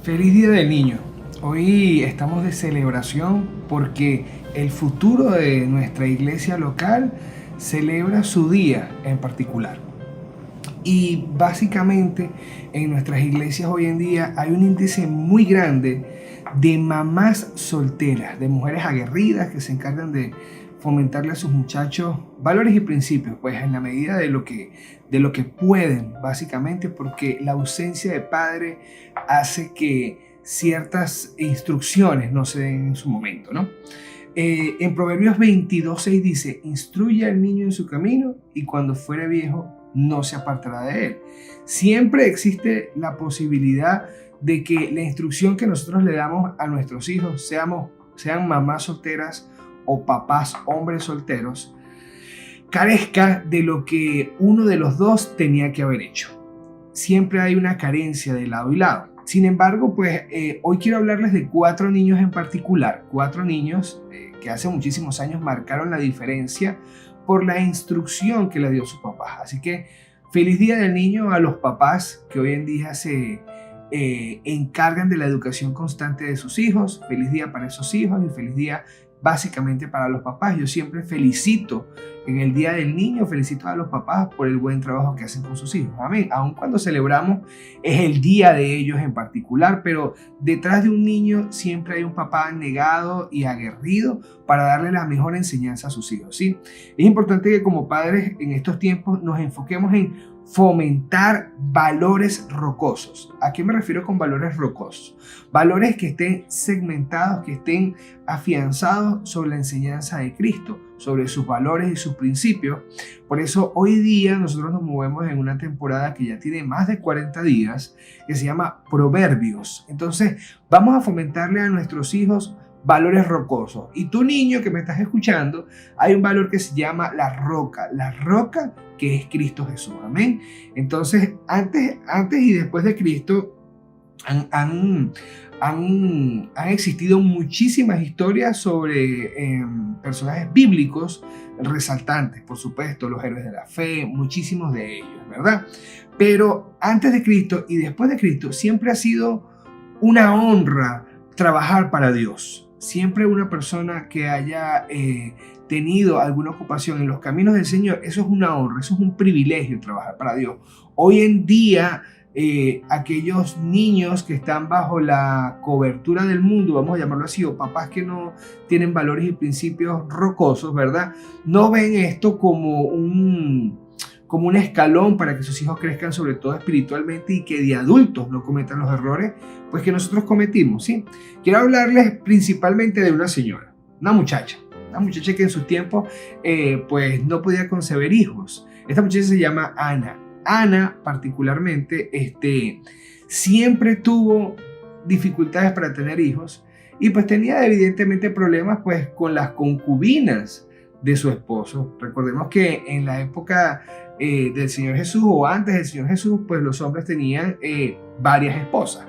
Feliz Día del Niño. Hoy estamos de celebración porque el futuro de nuestra iglesia local celebra su día en particular. Y básicamente en nuestras iglesias hoy en día hay un índice muy grande de mamás solteras, de mujeres aguerridas que se encargan de fomentarle a sus muchachos valores y principios, pues en la medida de lo que pueden, básicamente, porque la ausencia de padre hace que ciertas instrucciones no se den en su momento, ¿no? En Proverbios 22:6 dice: instruye al niño en su camino y cuando fuere viejo no se apartará de él. Siempre existe la posibilidad de que la instrucción que nosotros le damos a nuestros hijos, sean mamás solteras o papás hombres solteros, carezca de lo que uno de los dos tenía que haber hecho. Siempre hay una carencia de lado y lado. Sin embargo, hoy quiero hablarles de 4 niños en particular, 4 niños que hace muchísimos años marcaron la diferencia por la instrucción que le dio su papá. Así que feliz Día del Niño a los papás que hoy en día se encargan de la educación constante de sus hijos. Feliz día para esos hijos y feliz día básicamente para los papás. Yo siempre felicito en el Día del Niño, felicito a los papás por el buen trabajo que hacen con sus hijos. Amén. Aun cuando celebramos es el día de ellos en particular, pero detrás de un niño siempre hay un papá negado y aguerrido para darle la mejor enseñanza a sus hijos, ¿sí? Es importante que como padres en estos tiempos nos enfoquemos en fomentar valores rocosos. ¿A qué me refiero con valores rocosos? Valores que estén segmentados, que estén afianzados sobre la enseñanza de Cristo, sobre sus valores y sus principios. Por eso hoy día nosotros nos movemos en una temporada que ya tiene más de 40 días, que se llama Proverbios. Entonces vamos a fomentarle a nuestros hijos valores rocosos. Y tú, niño que me estás escuchando, hay un valor que se llama la roca que es Cristo Jesús. Amén. Entonces, antes y después de Cristo han existido muchísimas historias sobre personajes bíblicos resaltantes, por supuesto, los héroes de la fe, muchísimos de ellos, ¿verdad? Pero antes de Cristo y después de Cristo siempre ha sido una honra trabajar para Dios. Siempre una persona que haya tenido alguna ocupación en los caminos del Señor, eso es una honra, eso es un privilegio trabajar para Dios. Hoy en día, aquellos niños que están bajo la cobertura del mundo, vamos a llamarlo así, o papás que no tienen valores y principios rocosos, ¿verdad? No ven esto como un escalón para que sus hijos crezcan, sobre todo espiritualmente, y que de adultos no cometan los errores pues que nosotros cometimos, ¿sí? Quiero hablarles principalmente de una señora, una muchacha que en sus tiempos pues no podía conceber hijos. Esta muchacha se llama Ana. Ana particularmente siempre tuvo dificultades para tener hijos y pues tenía evidentemente problemas pues con las concubinas de su esposo. Recordemos que en la época del Señor Jesús o antes del Señor Jesús, pues los hombres tenían varias esposas.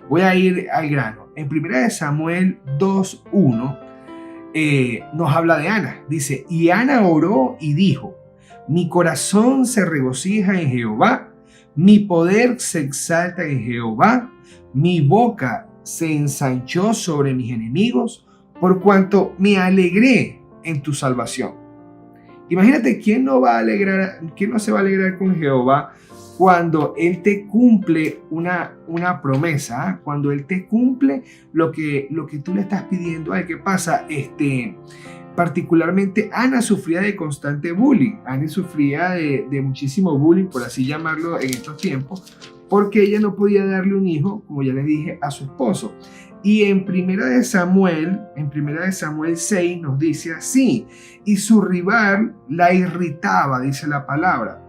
Voy a ir al grano. En 1 Samuel 2:1 nos habla de Ana. Dice: y Ana oró y dijo: mi corazón se regocija en Jehová, mi poder se exalta en Jehová, mi boca se ensanchó sobre mis enemigos, por cuanto me alegré en tu salvación. Imagínate, ¿quién no se va a alegrar con Jehová cuando Él te cumple una promesa? Cuando Él te cumple lo que tú le estás pidiendo a Él. ¿Qué pasa? Particularmente Ana sufría de constante bullying. Ana sufría de muchísimo bullying, por así llamarlo, en estos tiempos, porque ella no podía darle un hijo, como ya les dije, a su esposo. Y en 1 Samuel 6 nos dice así: y su rival la irritaba, dice la palabra,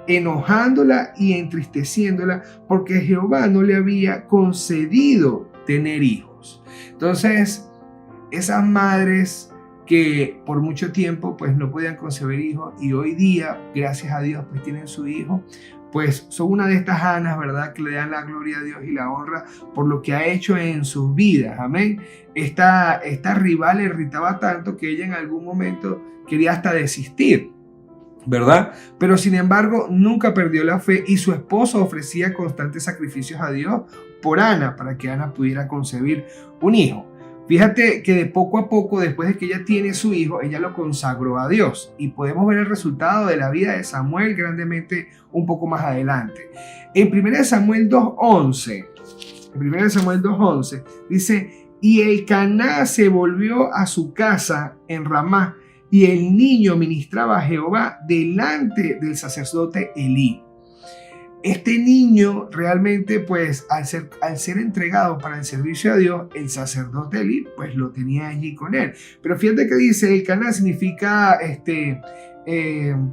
enojándola y entristeciéndola, porque Jehová no le había concedido tener hijos. Entonces, esas madres que por mucho tiempo pues no podían concebir hijos y hoy día, gracias a Dios, pues tienen su hijo, pues son una de estas Anas, ¿verdad? Que le dan la gloria a Dios y la honra por lo que ha hecho en sus vidas. Amén. Esta rival le irritaba tanto que ella en algún momento quería hasta desistir, ¿verdad? Pero sin embargo nunca perdió la fe y su esposo ofrecía constantes sacrificios a Dios por Ana para que Ana pudiera concebir un hijo. Fíjate que de poco a poco, después de que ella tiene su hijo, ella lo consagró a Dios. Y podemos ver el resultado de la vida de Samuel grandemente un poco más adelante. En 1 Samuel 2:11, dice, y Elcaná se volvió a su casa en Ramá, y el niño ministraba a Jehová delante del sacerdote Elí. Este niño realmente, pues, al ser entregado para el servicio a Dios, el sacerdote Elí, pues, lo tenía allí con él. Pero fíjate que dice, Elcaná significa,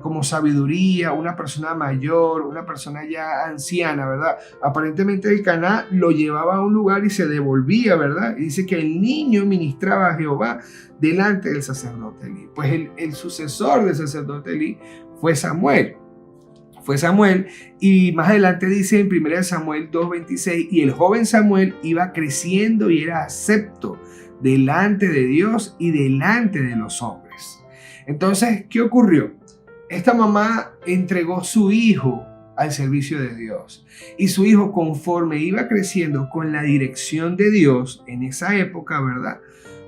como sabiduría, una persona mayor, una persona ya anciana, ¿verdad? Aparentemente Elcaná lo llevaba a un lugar y se devolvía, ¿verdad? Y dice que el niño ministraba a Jehová delante del sacerdote Elí. Pues el sucesor del sacerdote Elí fue Samuel. Y más adelante dice en 1 Samuel 2:26, y el joven Samuel iba creciendo y era acepto delante de Dios y delante de los hombres. Entonces, ¿qué ocurrió? Esta mamá entregó su hijo al servicio de Dios, y su hijo, conforme iba creciendo con la dirección de Dios en esa época, ¿verdad?,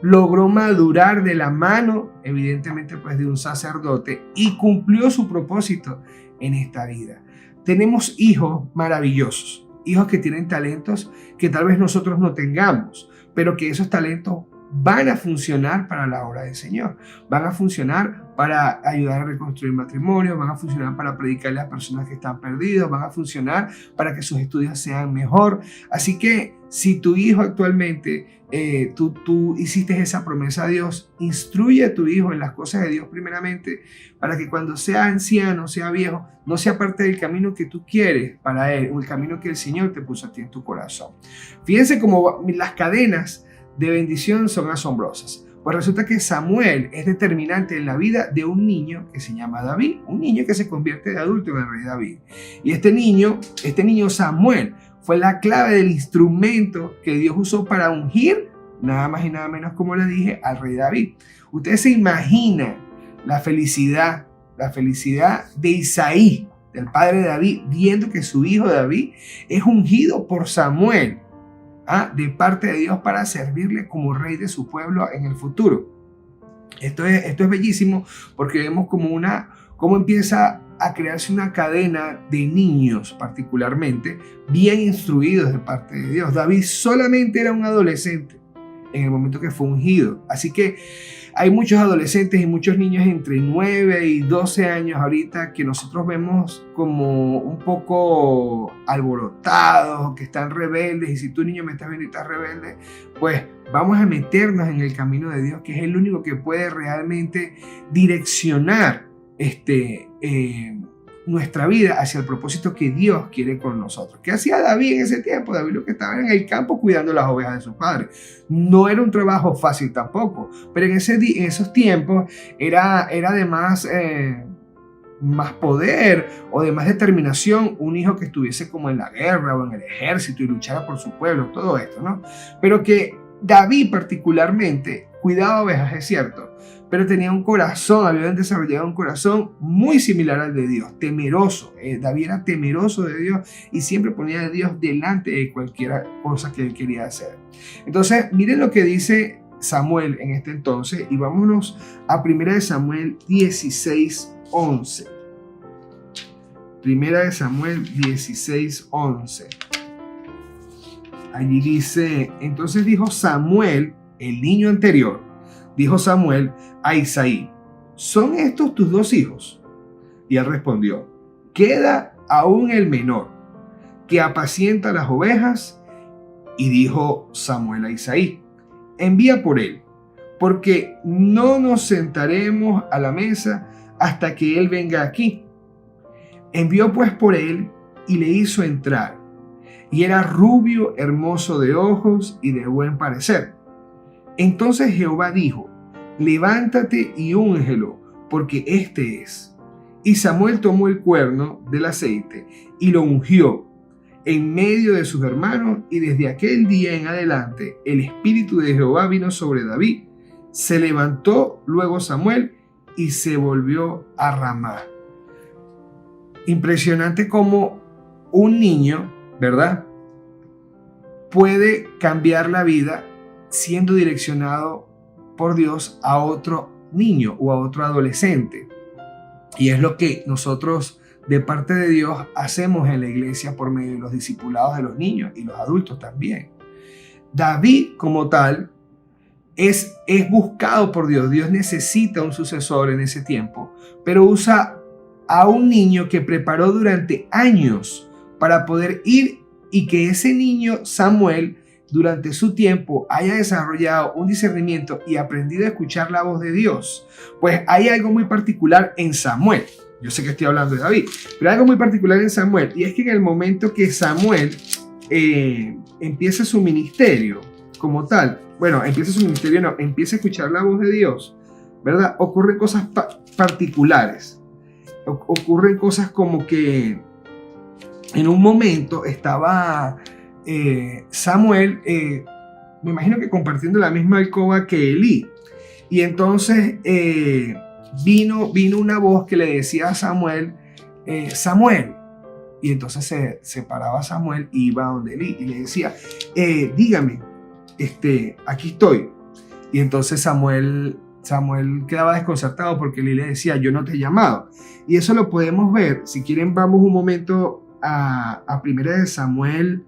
logró madurar de la mano, evidentemente, pues, de un sacerdote, y cumplió su propósito en esta vida. Tenemos hijos maravillosos, hijos que tienen talentos que tal vez nosotros no tengamos, pero que esos talentos van a funcionar para la obra del Señor, van a funcionar para ayudar a reconstruir matrimonios, van a funcionar para predicarle a personas que están perdidas, van a funcionar para que sus estudios sean mejor. Así que si tu hijo actualmente, tú hiciste esa promesa a Dios, instruye a tu hijo en las cosas de Dios primeramente, para que cuando sea anciano, sea viejo, no sea parte del camino que tú quieres para él, o el camino que el Señor te puso a ti en tu corazón. Fíjense cómo las cadenas de bendición son asombrosas. Pues resulta que Samuel es determinante en la vida de un niño que se llama David, un niño que se convierte de adulto en el rey David. Y este niño Samuel fue la clave del instrumento que Dios usó para ungir, nada más y nada menos, como le dije, al rey David. Ustedes se imaginan la felicidad de Isaí, del padre de David, viendo que su hijo David es ungido por Samuel, de parte de Dios, para servirle como rey de su pueblo en el futuro. Esto es bellísimo, porque vemos cómo empieza a crearse una cadena de niños, particularmente bien instruidos de parte de Dios. David solamente era un adolescente en el momento que fue ungido. Así que hay muchos adolescentes y muchos niños entre 9 y 12 años ahorita que nosotros vemos como un poco alborotados, que están rebeldes. Y si tu niño me estás viendo y estás rebelde, pues vamos a meternos en el camino de Dios, que es el único que puede realmente direccionar nuestra vida hacia el propósito que Dios quiere con nosotros. ¿Qué hacía David en ese tiempo? David lo que estaba en el campo cuidando las ovejas de su padre. No era un trabajo fácil tampoco, pero en esos tiempos era de más poder o de más determinación un hijo que estuviese como en la guerra o en el ejército y luchara por su pueblo, todo esto, ¿no? Pero que David particularmente cuidaba ovejas, es cierto, pero tenía un corazón, había desarrollado un corazón muy similar al de Dios, temeroso. David era temeroso de Dios y siempre ponía a Dios delante de cualquier cosa que él quería hacer. Entonces, miren lo que dice Samuel en este entonces, y vámonos a 1 Samuel 16:11. 1 Samuel 16:11. Allí dice, entonces dijo Samuel, el niño anterior, dijo Samuel a Isaí, ¿son estos tus 2 hijos? Y él respondió, queda aún el menor, que apacienta las ovejas. Y dijo Samuel a Isaí, envía por él, porque no nos sentaremos a la mesa hasta que él venga aquí. Envió pues por él y le hizo entrar, y era rubio, hermoso de ojos y de buen parecer. Entonces Jehová dijo, levántate y úngelo, porque este es. Y Samuel tomó el cuerno del aceite y lo ungió en medio de sus hermanos, y desde aquel día en adelante el espíritu de Jehová vino sobre David. Se levantó luego Samuel y se volvió a Ramá. Impresionante como un niño, ¿verdad?, puede cambiar la vida siendo direccionado por Dios a otro niño o a otro adolescente. Y es lo que nosotros de parte de Dios hacemos en la iglesia por medio de los discipulados de los niños y los adultos también. David como tal es buscado por Dios. Dios necesita un sucesor en ese tiempo, pero usa a un niño que preparó durante años para poder ir y que ese niño Samuel durante su tiempo haya desarrollado un discernimiento y aprendido a escuchar la voz de Dios. Pues hay algo muy particular en Samuel. Yo sé que estoy hablando de David, pero hay algo muy particular en Samuel, y es que en el momento que Samuel empieza su ministerio como tal, empieza a escuchar la voz de Dios, ¿verdad? Ocurren cosas particulares. Ocurren cosas como que en un momento estaba Samuel, me imagino que compartiendo la misma alcoba que Elí, y entonces vino una voz que le decía a Samuel, Samuel, y entonces se paraba Samuel y iba a donde Elí y le decía, dígame, aquí estoy. Y entonces Samuel quedaba desconcertado porque Elí le decía, yo no te he llamado. Y eso lo podemos ver, si quieren vamos un momento a 1 Samuel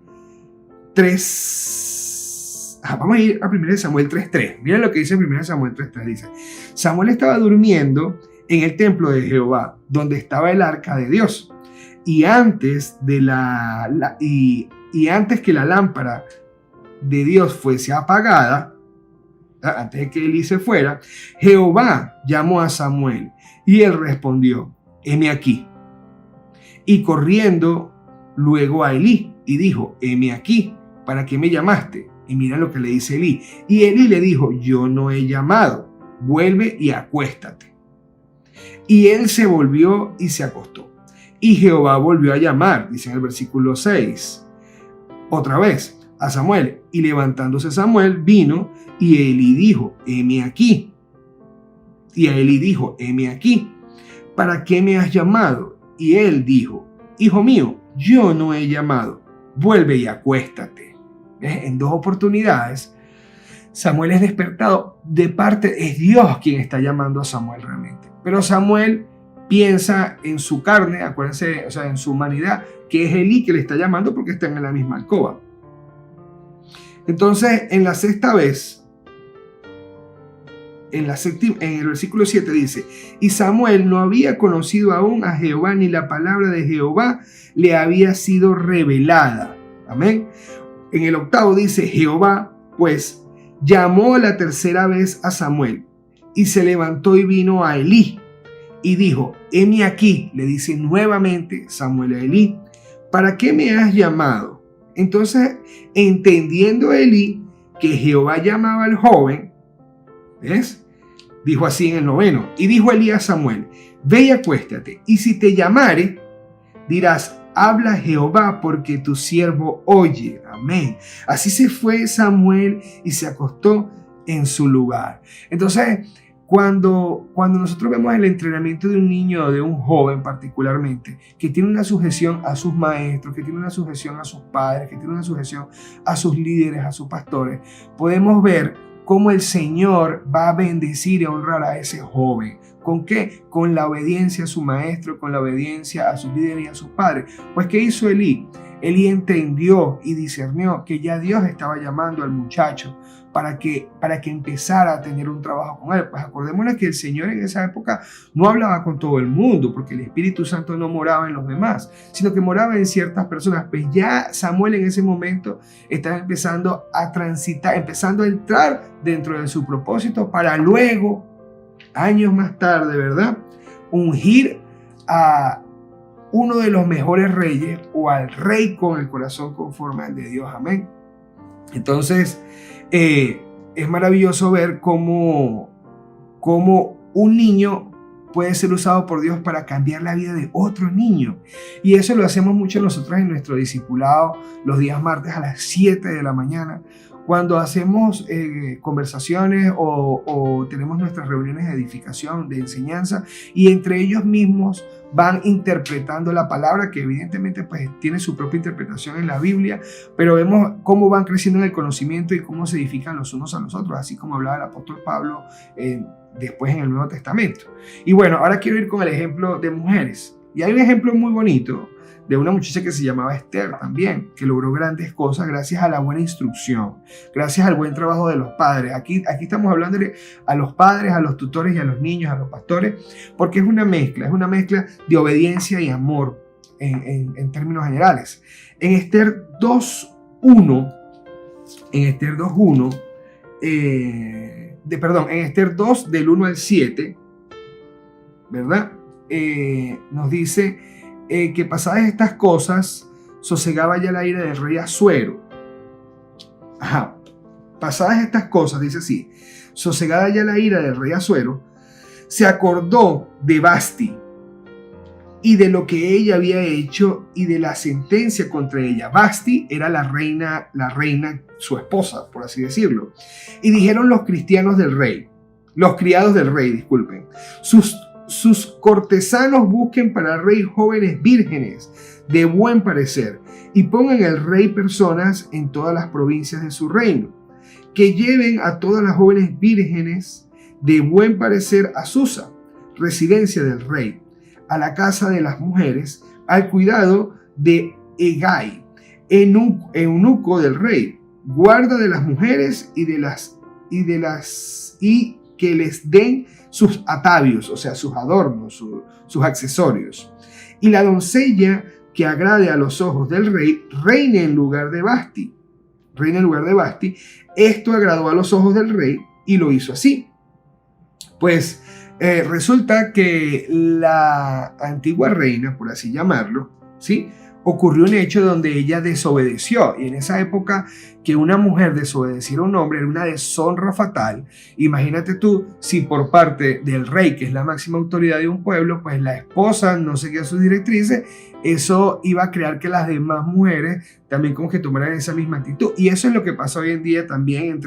3. Vamos a ir a 1 Samuel 3:3. Miren lo que dice 1 Samuel 3:3. Dice, Samuel estaba durmiendo en el templo de Jehová, donde estaba el arca de Dios. Y antes que la lámpara de Dios fuese apagada, antes de que Elí se fuera, Jehová llamó a Samuel y él respondió, heme aquí. Y corriendo luego a Elí y dijo, heme aquí, ¿para qué me llamaste? Y mira lo que le dice Elí. Y Elí le dijo, yo no he llamado, vuelve y acuéstate. Y él se volvió y se acostó. Y Jehová volvió a llamar, dice en el versículo 6, otra vez a Samuel. Y levantándose Samuel vino y Elí dijo, heme aquí. Y a Elí dijo, heme aquí, ¿para qué me has llamado? Y él dijo, hijo mío, yo no he llamado, vuelve y acuéstate. En 2 oportunidades Samuel es despertado de parte, es Dios quien está llamando a Samuel realmente. Pero Samuel piensa en su carne, acuérdense, o sea, en su humanidad, que es Elí que le está llamando porque están en la misma alcoba. Entonces, en la sexta vez, en el versículo 7 dice, y Samuel no había conocido aún a Jehová, ni la palabra de Jehová le había sido revelada. Amén. En el 8 dice, Jehová, pues, llamó la tercera vez a Samuel, y se levantó y vino a Elí, y dijo, heme aquí, le dice nuevamente Samuel a Elí, ¿para qué me has llamado? Entonces, entendiendo Elí que Jehová llamaba al joven, ¿ves? Dijo así en el 9, y dijo Elí a Samuel, ve y acuéstate, y si te llamare, dirás, habla Jehová, porque tu siervo oye. Amén. Así se fue Samuel y se acostó en su lugar. Entonces, cuando nosotros vemos el entrenamiento de un niño o de un joven particularmente, que tiene una sujeción a sus maestros, que tiene una sujeción a sus padres, que tiene una sujeción a sus líderes, a sus pastores, podemos ver cómo el Señor va a bendecir y a honrar a ese joven. ¿Con qué? Con la obediencia a su maestro, con la obediencia a sus líderes y a sus padres. Pues, ¿qué hizo Elí? Elí entendió y discernió que ya Dios estaba llamando al muchacho para que empezara a tener un trabajo con él. Pues acordémonos que el Señor en esa época no hablaba con todo el mundo, porque el Espíritu Santo no moraba en los demás, sino que moraba en ciertas personas. Pues ya Samuel en ese momento estaba empezando a transitar, empezando a entrar dentro de su propósito para luego, años más tarde, ¿verdad?, ungir a uno de los mejores reyes o al rey con el corazón conforme al de Dios. Amén. Entonces, es maravilloso ver cómo un niño puede ser usado por Dios para cambiar la vida de otro niño. Y eso lo hacemos mucho nosotros en nuestro discipulado los días martes a las 7 de la mañana. cuando hacemos conversaciones o tenemos nuestras reuniones de edificación, de enseñanza, y entre ellos mismos van interpretando la palabra, que evidentemente pues tiene su propia interpretación en la Biblia, pero vemos cómo van creciendo en el conocimiento y cómo se edifican los unos a los otros, así como hablaba el apóstol Pablo después en el Nuevo Testamento. Y bueno, ahora quiero ir con el ejemplo de mujeres. Y hay un ejemplo muy bonito de una muchacha que se llamaba Esther también, que logró grandes cosas gracias a la buena instrucción, gracias al buen trabajo de los padres. Aquí estamos hablándole a los padres, a los tutores y a los niños, a los pastores, porque es una mezcla de obediencia y amor en términos generales. En Esther 2.1, en Esther 2 del 1 al 7, ¿verdad? Nos dice que pasadas estas cosas, sosegaba ya la ira del rey Asuero. Pasadas estas cosas, dice así, sosegada ya la ira del rey Asuero, se acordó de Vasti y de lo que ella había hecho y de la sentencia contra ella. Vasti era la reina, su esposa, por así decirlo. Y dijeron los criados del rey, disculpen, sus cortesanos busquen para el rey jóvenes vírgenes de buen parecer y pongan al rey personas en todas las provincias de su reino, que lleven a todas las jóvenes vírgenes de buen parecer a Susa, residencia del rey, a la casa de las mujeres, al cuidado de Hegai, eunuco del rey, guarda de las mujeres y que les den sus atavios, o sea, sus adornos, sus accesorios. Y la doncella que agrade a los ojos del rey, reine en lugar de Vasti. Esto agradó a los ojos del rey y lo hizo así. Pues resulta que la antigua reina, por así llamarlo, ¿sí?, ocurrió un hecho donde ella desobedeció, y en esa época que una mujer desobedeciera a un hombre era una deshonra fatal. Imagínate tú si por parte del rey, que es la máxima autoridad de un pueblo, pues la esposa no seguía sus directrices, eso iba a crear que las demás mujeres también como que tomaran esa misma actitud. Y eso es lo que pasa hoy en día también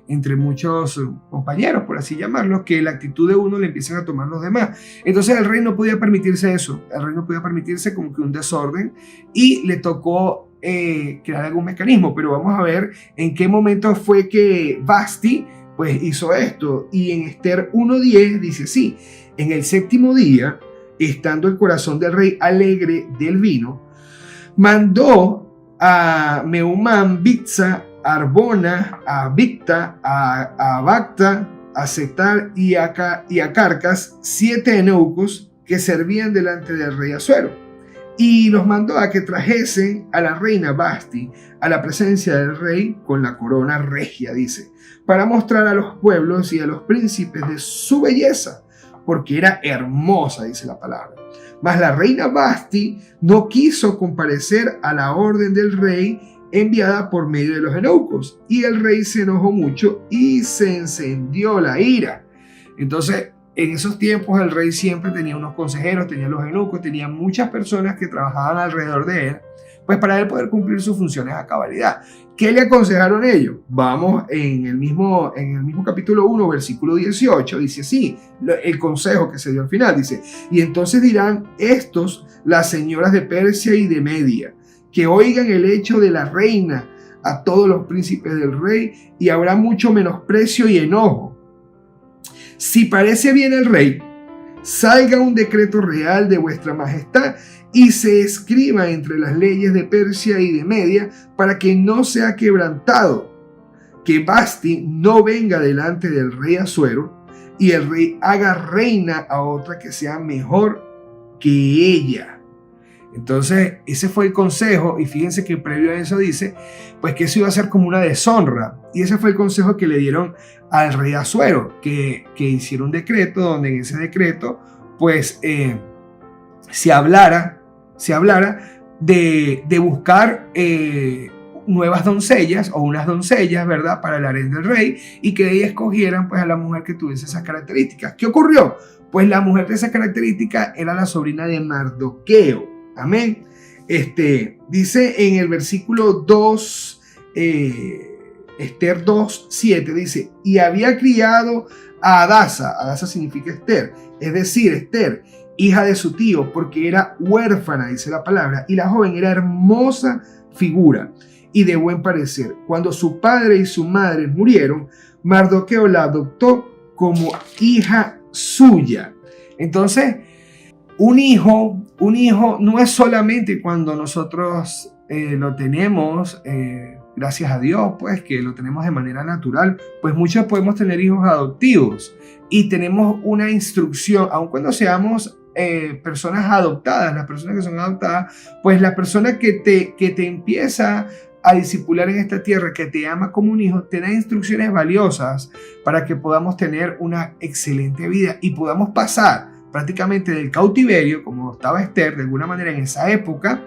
entre muchos compañeros, por así llamarlo, que la actitud de uno le empiezan a tomar los demás. Entonces el rey no podía permitirse eso, el rey no podía permitirse como que un desorden, y le tocó crear algún mecanismo. Pero vamos a ver en qué momento fue que Vasti pues hizo esto. Y en Esther 1.10 dice así: en el séptimo día, estando el corazón del rey alegre del vino, mandó a Meumán, Bizza, Arbona, a Bicta, a Bacta, a Setar y a Carcas, 7 eunucos que servían delante del rey Asuero, y los mandó a que trajesen a la reina Vasti a la presencia del rey con la corona regia, dice, para mostrar a los pueblos y a los príncipes de su belleza, porque era hermosa, dice la palabra. Mas la reina Vasti no quiso comparecer a la orden del rey enviada por medio de los eunucos, y el rey se enojó mucho y se encendió la ira. Entonces, en esos tiempos el rey siempre tenía unos consejeros, tenía los eunucos, tenía muchas personas que trabajaban alrededor de él, pues para él poder cumplir sus funciones a cabalidad. ¿Qué le aconsejaron ellos? Vamos en el mismo capítulo 1, versículo 18, dice así, el consejo que se dio al final, dice: y entonces dirán estos las señoras de Persia y de Media, que oigan el hecho de la reina a todos los príncipes del rey, y habrá mucho menosprecio y enojo. Si parece bien al rey, salga un decreto real de vuestra majestad y se escriba entre las leyes de Persia y de Media, para que no sea quebrantado, que Vasti no venga delante del rey Asuero y el rey haga reina a otra que sea mejor que ella. Entonces ese fue el consejo, y fíjense que previo a eso dice pues que eso iba a ser como una deshonra, y ese fue el consejo que le dieron al rey Asuero, que hiciera un decreto donde en ese decreto pues se hablara de buscar nuevas doncellas o unas doncellas, ¿verdad?, para el harén del rey, y que ellas escogieran pues a la mujer que tuviese esas características. ¿Qué ocurrió? Pues la mujer de esa característica era la sobrina de Mardoqueo. Amén. Dice en el versículo 2, en Esther 2:7 dice, y había criado a Hadasa, Hadasa significa Esther, es decir, Esther, hija de su tío, porque era huérfana, dice la palabra, y la joven era hermosa figura y de buen parecer. Cuando su padre y su madre murieron, Mardoqueo la adoptó como hija suya. Entonces, un hijo no es solamente cuando nosotros lo tenemos, gracias a Dios, pues que lo tenemos de manera natural, pues muchos podemos tener hijos adoptivos y tenemos una instrucción, aun cuando seamos personas adoptadas, las personas que son adoptadas, pues la persona que te empieza a discipular en esta tierra, que te ama como un hijo, te da instrucciones valiosas para que podamos tener una excelente vida y podamos pasar prácticamente del cautiverio, como estaba Esther de alguna manera en esa época,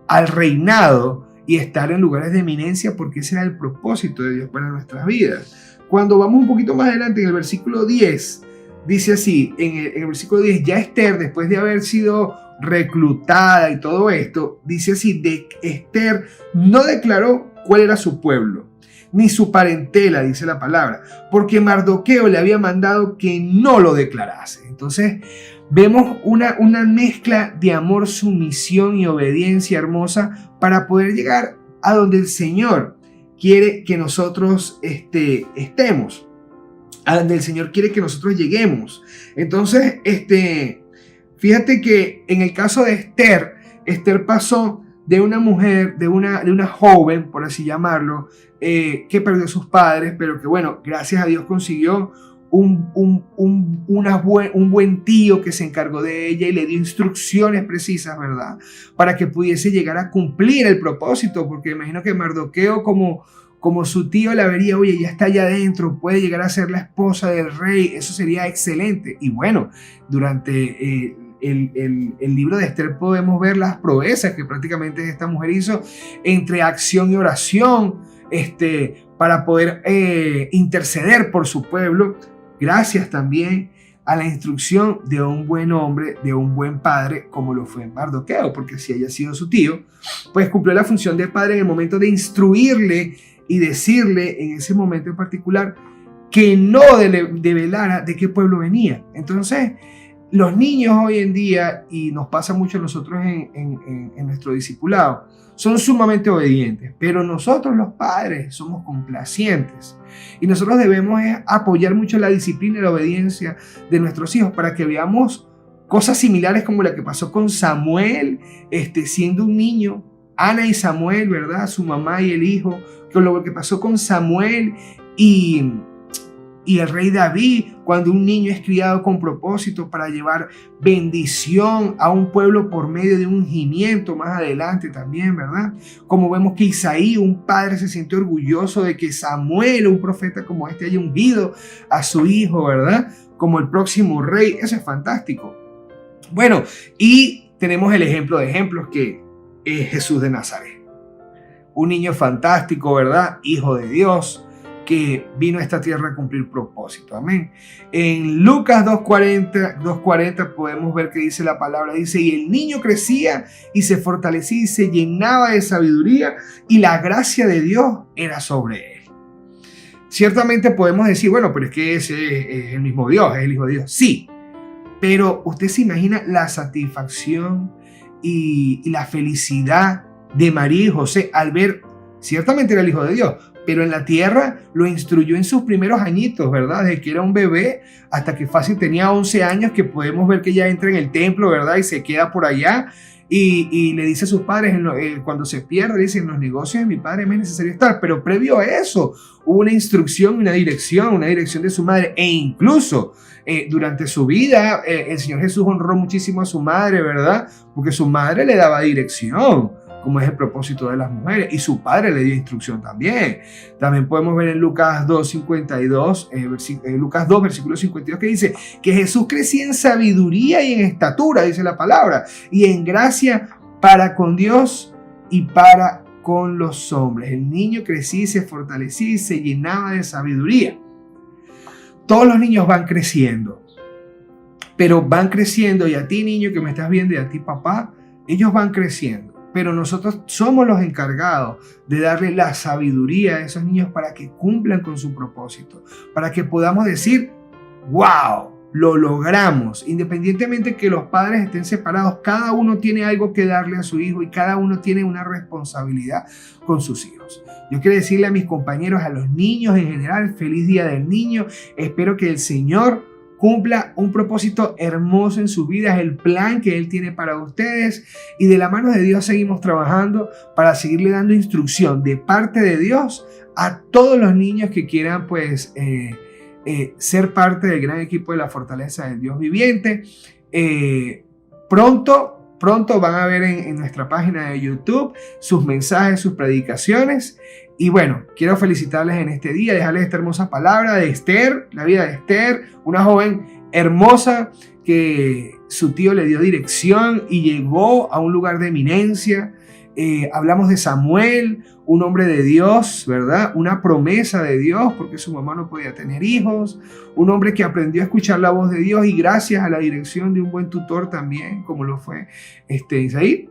al reinado y estar en lugares de eminencia, porque ese era el propósito de Dios para nuestras vidas. Cuando vamos un poquito más adelante en el versículo 10, dice así, en el versículo 10, ya Esther, después de haber sido reclutada y todo esto, dice así, de Esther no declaró cuál era su pueblo, ni su parentela, dice la palabra, porque Mardoqueo le había mandado que no lo declarase. Entonces, vemos una mezcla de amor, sumisión y obediencia hermosa para poder llegar a donde el Señor quiere que nosotros estemos, a donde el Señor quiere que nosotros lleguemos. Entonces, fíjate que en el caso de Esther, Esther pasó de una mujer, de una joven, por así llamarlo, que perdió a sus padres, pero que bueno, gracias a Dios consiguió un buen tío que se encargó de ella y le dio instrucciones precisas, ¿verdad? Para que pudiese llegar a cumplir el propósito, porque imagino que Mardoqueo como su tío la vería, oye, ya está allá adentro, puede llegar a ser la esposa del rey, eso sería excelente. Y bueno, durante el libro de Esther podemos ver las proezas que prácticamente esta mujer hizo entre acción y oración, para poder interceder por su pueblo, gracias también a la instrucción de un buen hombre, de un buen padre, como lo fue Mardoqueo, porque si haya sido su tío, pues cumplió la función de padre en el momento de instruirle y decirle en ese momento en particular que no develara de qué pueblo venía. Entonces, los niños hoy en día, y nos pasa mucho a nosotros en nuestro discipulado, son sumamente obedientes, pero nosotros los padres somos complacientes y nosotros debemos apoyar mucho la disciplina y la obediencia de nuestros hijos para que veamos cosas similares como la que pasó con Samuel, siendo un niño, Ana y Samuel, ¿verdad? Su mamá y el hijo, con lo que pasó con Samuel y el rey David, cuando un niño es criado con propósito para llevar bendición a un pueblo por medio de un ungimiento más adelante también, ¿verdad? Como vemos que Isaí, un padre, se siente orgulloso de que Samuel, un profeta como este, haya ungido a su hijo, ¿verdad? Como el próximo rey. Eso es fantástico. Bueno, y tenemos el ejemplo de ejemplos que es Jesús de Nazaret. Un niño fantástico, ¿verdad? Hijo de Dios, que vino a esta tierra a cumplir propósito. Amén. En Lucas 2:40 podemos ver que dice la palabra, dice, y el niño crecía y se fortalecía y se llenaba de sabiduría y la gracia de Dios era sobre él. Ciertamente podemos decir, bueno, pero es que ese es el mismo Dios, es el Hijo de Dios. Sí, pero usted se imagina la satisfacción y la felicidad de María y José al ver, ciertamente era el Hijo de Dios, pero en la tierra lo instruyó en sus primeros añitos, ¿verdad? Desde que era un bebé hasta que fácil tenía 11 años, que podemos ver que ya entra en el templo, ¿verdad? Y se queda por allá y le dice a sus padres, cuando se pierde, dice, en los negocios de mi padre me es necesario estar. Pero previo a eso hubo una instrucción, una dirección de su madre, e incluso durante su vida el Señor Jesús honró muchísimo a su madre, ¿verdad? Porque su madre le daba dirección, como es el propósito de las mujeres, y su padre le dio instrucción también. También podemos ver en Lucas 2:52, Lucas 2, versículo 52, que dice que Jesús crecía en sabiduría y en estatura, dice la palabra, y en gracia para con Dios y para con los hombres. El niño crecía y se fortalecía y se llenaba de sabiduría. Todos los niños van creciendo, pero van creciendo, y a ti, niño que me estás viendo, y a ti, papá, ellos van creciendo. pero nosotros somos los encargados de darle la sabiduría a esos niños para que cumplan con su propósito, para que podamos decir, wow, lo logramos. Independientemente que los padres estén separados, cada uno tiene algo que darle a su hijo y cada uno tiene una responsabilidad con sus hijos. Yo quiero decirle a mis compañeros, a los niños en general, feliz Día del Niño. Espero que el Señor cumpla un propósito hermoso en sus vidas, el plan que Él tiene para ustedes, y de la mano de Dios seguimos trabajando para seguirle dando instrucción de parte de Dios a todos los niños que quieran ser parte del gran equipo de la Fortaleza del Dios Viviente. Pronto van a ver en nuestra página de YouTube sus mensajes, sus predicaciones. Y bueno, quiero felicitarles en este día, dejarles esta hermosa palabra de Esther, la vida de Esther, una joven hermosa que su tío le dio dirección y llegó a un lugar de eminencia. Hablamos de Samuel, un hombre de Dios, ¿verdad? Una promesa de Dios porque su mamá no podía tener hijos. Un hombre que aprendió a escuchar la voz de Dios y gracias a la dirección de un buen tutor también, como lo fue Isaí,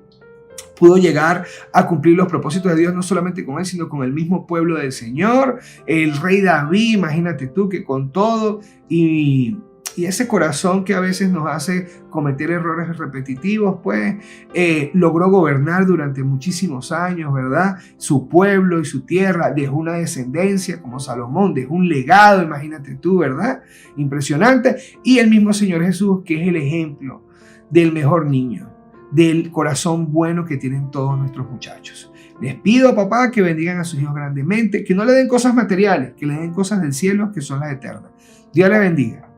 pudo llegar a cumplir los propósitos de Dios, no solamente con él, sino con el mismo pueblo del Señor. El rey David, imagínate tú que con todo y ese corazón que a veces nos hace cometer errores repetitivos, pues logró gobernar durante muchísimos años, ¿verdad? Su pueblo y su tierra, dejó una descendencia como Salomón, dejó un legado, imagínate tú, ¿verdad? Impresionante. Y el mismo Señor Jesús, que es el ejemplo del mejor niño, del corazón bueno que tienen todos nuestros muchachos. Les pido, papá, que bendigan a sus hijos grandemente, que no le den cosas materiales, que le den cosas del cielo que son las eternas. Dios les bendiga.